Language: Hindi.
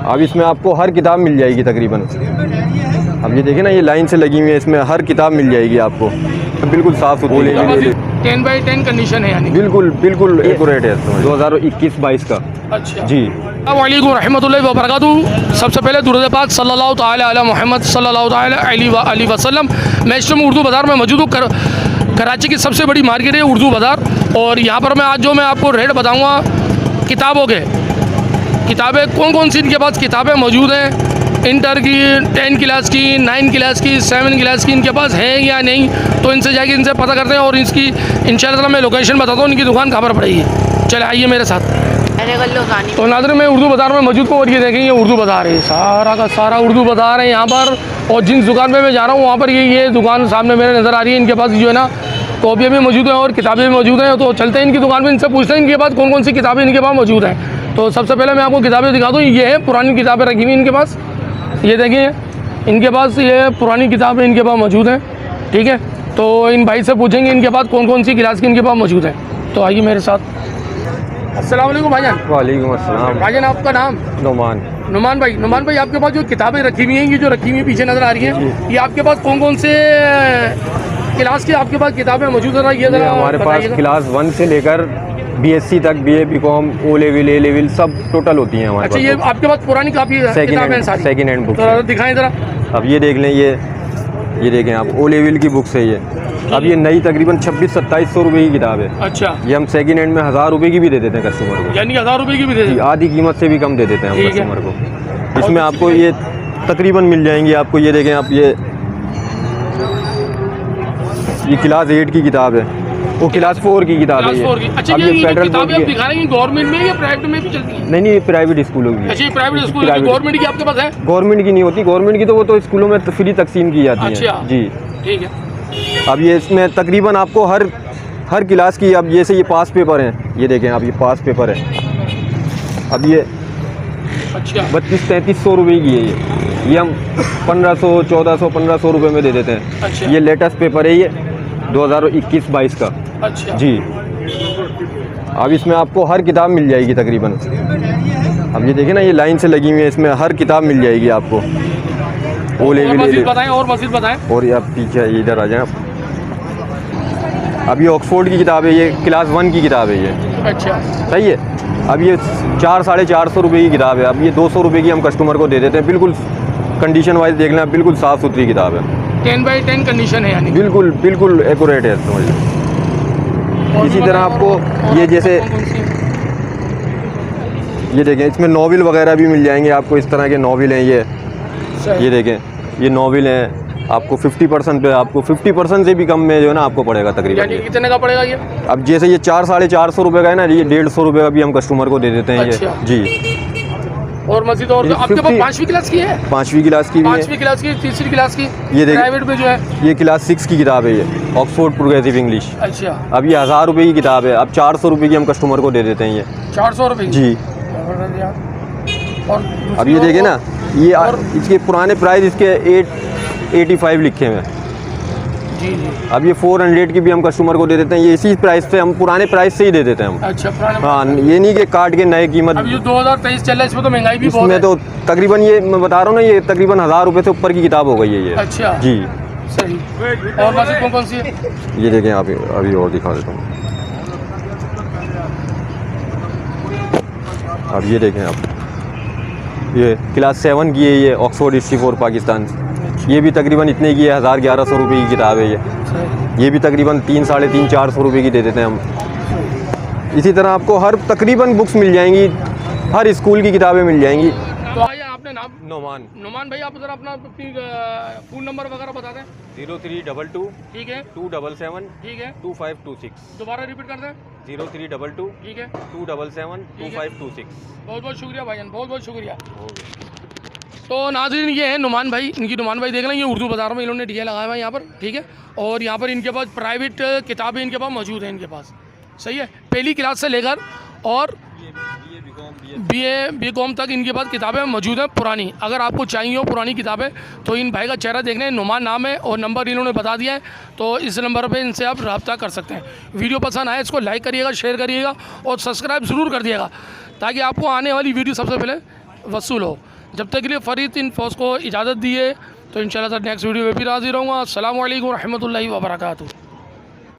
अब इसमें आपको हर किताब मिल जाएगी तकरीबन। अब ये देखिए ना, ये लाइन से लगी हुई है, इसमें हर किताब मिल जाएगी आपको, बिल्कुल साफ़ सुथरी 10/10 कंडीशन है यानी बिल्कुल बिल्कुल एक्यूरेट है। 2021-22 का। अच्छा जी। अस्सलामुअलैकुम रहमतुल्लाहि व बरकातुहू। सबसे पहले दुरूद पाक सल्लल्लाहु ताला अला मुहम्मद सल्लल्लाहु ताला अलैहि वसल्लम। मैं इस टाइम उर्दू बाज़ार में मौजूद हूँ। कराची की सबसे बड़ी मार्केट है उर्दू बाज़ार, और यहाँ पर मैं आपको रेट बताऊँगा किताबों के। किताबें कौन कौन सी इनके पास किताबें मौजूद हैं, इंटर की, 10 क्लास की, 9 क्लास की, 7 क्लास की इनके पास है या नहीं, तो इनसे जाके इनसे पता करते हैं। और इसकी इंशाल्लाह मैं लोकेशन बताता हूँ, इनकी दुकान कहाँ पर पड़ेगी। चले आइए मेरे साथ। तो नाज़रीन, मैं उर्दू बाज़ार में मौजूद हूँ, और ये देखें, ये उर्दू बाज़ार है, सारा का सारा उर्दू बाज़ार है यहाँ पर। और जिस दुकान पर मैं जा रहा हूँ वहाँ पर ये दुकान सामने मेरे नज़र आ रही है। इनके पास जो है ना कॉपियाँ भी मौजूद हैं और किताबें भी मौजूद हैं। तो चलते हैं इनकी दुकान पर, इनसे पूछते हैं इनके पास कौन कौन सी किताबें इनके पास मौजूद हैं। तो सबसे पहले मैं आपको किताबें दिखा दूँ। ये है पुरानी किताबें रखी हुई इनके पास, ये देखिए इनके पास ये पुरानी किताबें इनके पास मौजूद हैं। ठीक है, तो इन भाई से पूछेंगे इनके पास कौन कौन सी क्लास की इनके पास मौजूद है। तो आइए मेरे साथ। अस्सलाम वालेकुम भाईजान। वालेकुम अस्सलाम। भाईजान आपका नाम? नुमान। नुमान भाई आपके पास जो किताबें रखी हुई हैं, ये जो रखी हुई पीछे नज़र आ रही हैं, ये आपके पास कौन कौन से क्लास की आपके पास किताबें मौजूद है? ये ज़रा हमारे पास क्लास 1 से लेकर BSc तक, BA BCom O level A level सब टोटल होती हैं हमारे पास। अच्छा, ये आपके पास पुरानी काफ़ी किताबें हैं सारी? सेकेंड हैंड बुक दिखाएं ज़रा। अब ये देख लें, ये देखें आप, O लेवल की बुक्स है ये। अब ये नई तकरीबन 2600-2700 रुपये की किताब है। अच्छा, ये हम सेकेंड हैंड में 1000 रुपये की भी दे देते हैं कस्टमर को। यानी 1000 रुपये की भी दे देते हैं? आधी कीमत से भी कम दे देते हैं हम कस्टमर को। इसमें आपको ये तकरीबन मिल जाएंगी आपको। ये देखें आप, ये क्लास 8 की किताब है, वो क्लास 4 की किताब है ये। अच्छा, ये फेडरल किताबें आप दिखा रहे हैं गवर्नमेंट में या प्राइवेट में भी चलती है? नहीं, प्राइवेट स्कूलों की। अच्छा, प्राइवेट स्कूल की। गवर्नमेंट की आपके पास है? गवर्नमेंट की नहीं होती, गवर्नमेंट की तो वो तो स्कूलों में फ्री तकसीम की जाती है। अच्छा जी, ठीक है। अब ये इसमें तकरीबन आपको हर क्लास की, अब जैसे ये पास पेपर हैं, ये देखें आप, ये पास पेपर है। अब ये अच्छा 3200-3300 रुपये की है ये हम 1500-1400-1500 रुपये में दे देते हैं। अच्छा। ये लेटेस्ट पेपर है, ये 2021-22 का। अच्छा जी। अब इसमें आपको हर किताब मिल जाएगी तकरीबन। अब ये देखिए ना, ये लाइन से लगी हुई है, इसमें हर किताब मिल जाएगी आपको। O लेवल बताएं, और मज़ीद बताएं। और आप पीछे इधर आ जाएं आप। अब ये ऑक्सफोर्ड की किताब है, ये क्लास 1 की किताब है ये। अच्छा, सही है। अब ये 400-450 रुपये की किताब है। अब ये 200 रुपये की हम कस्टमर को दे देते हैं। बिल्कुल कंडीशन वाइज देख लें, बिल्कुल साफ़ सुथरी किताब है। 10/10 कंडीशन है यानी बिल्कुल बिल्कुल एक्यूरेट है, समझ लीजिए। इसी तरह आपको ये जैसे ये देखें, इसमें नॉवेल वगैरह भी मिल जाएंगे आपको। इस तरह के नॉवेल हैं ये देखें, ये नॉवेल हैं आपको 50% पे, आपको 50% से भी कम में जो है ना आपको पड़ेगा तकरीबन। कितने का पड़ेगा ये? अब जैसे ये 400-450 रुपये का है ना, ये 150 रुपये का भी हम कस्टमर को दे देते हैं। अच्छा। ये जी। और मज़ीद और आपके पास 5वीं क्लास की है? 5वीं क्लास की भी है, 5वीं क्लास की, 3री क्लास की। ये देखिए प्राइवेट में जो है ये क्लास 6 की किताब है, ये ऑक्सफोर्ड प्रोग्रेसिव इंग्लिश। अच्छा, अब ये 1000 रुपये की किताब है। अब 400 रुपये की हम कस्टमर को दे देते हैं ये। 400 रुपये जी। और अब ये देखिए ना, ये इसके पुराने प्राइस इसके 885 लिखे हुए हैं। जी जी। अब ये 400 की भी हम कस्टमर को दे देते हैं। ये इसी प्राइस से, हम पुराने प्राइस से ही दे देते हैं हम। अच्छा, पुराने। हाँ, ये नहीं कि काट के नए कीमत। अब ये 2023 चल रहा है, इसमें तो महंगाई भी बहुत है। इसमें तो तकरीबन, ये मैं बता रहा हूँ ना, ये तकरीबन 1000 रुपये से ऊपर की किताब हो गई है ये। अच्छा जी, सही। और मज़ीद कौन कौन सी है? ये देखें आप, अभी और दिखा देता हूँ। अब ये देखें आप, ये क्लास 7 की है, ये ऑक्सफोर्ड हिस्ट्री फॉर पाकिस्तान। ये भी तकरीबन इतने की है, 1000-1100 रुपये की किताब है ये भी तकरीबन 300-450 रुपये की दे देते हैं हम। इसी तरह आपको हर तकरीबन बुक्स मिल जाएंगी, हर स्कूल की किताबें मिल जाएंगी। तो आइए, आपने नाम? नुमान भाई, आप ज़रा अपना फ़ोन नंबर वगैरह बता दें। 0322 ठीक है, 277 ठीक है, 2526। दोबारा रिपीट कर दें। 0322 ठीक है, 277 2526। बहुत बहुत शुक्रिया भाईजान, बहुत बहुत शुक्रिया। तो नाज़रीन, ये है नुमान भाई, नुमान भाई देख लें, ये उर्दू बाज़ार में इन्होंने डीजे लगाया हुआ है यहाँ पर। ठीक है, और यहाँ पर इनके पास प्राइवेट किताबें इनके पास मौजूद हैं इनके पास। सही है, पहली क्लास से लेकर और BA BCom तक इनके पास किताबें मौजूद हैं पुरानी। अगर आपको चाहिए हो पुरानी किताबें तो इन भाई का चेहरा देखने, नुमान नाम है और नंबर इन्होंने बता दिया है, तो इस नंबर पे इनसे आप रब्ता कर सकते हैं। वीडियो पसंद आए इसको लाइक करिएगा, शेयर करिएगा और सब्सक्राइब ज़रूर कर दिएगा, ताकि आपको आने वाली वीडियो सबसे पहले वसूल हो। जब तक के लिए फ़रीद इन फौज को इजाज़त दी है, तो इंशाल्लाह सर नेक्स्ट वीडियो में फिर हाजिर रहूँगा। अस्सलामु अलैकुम रहमतुल्लाहि व बरकातुहू।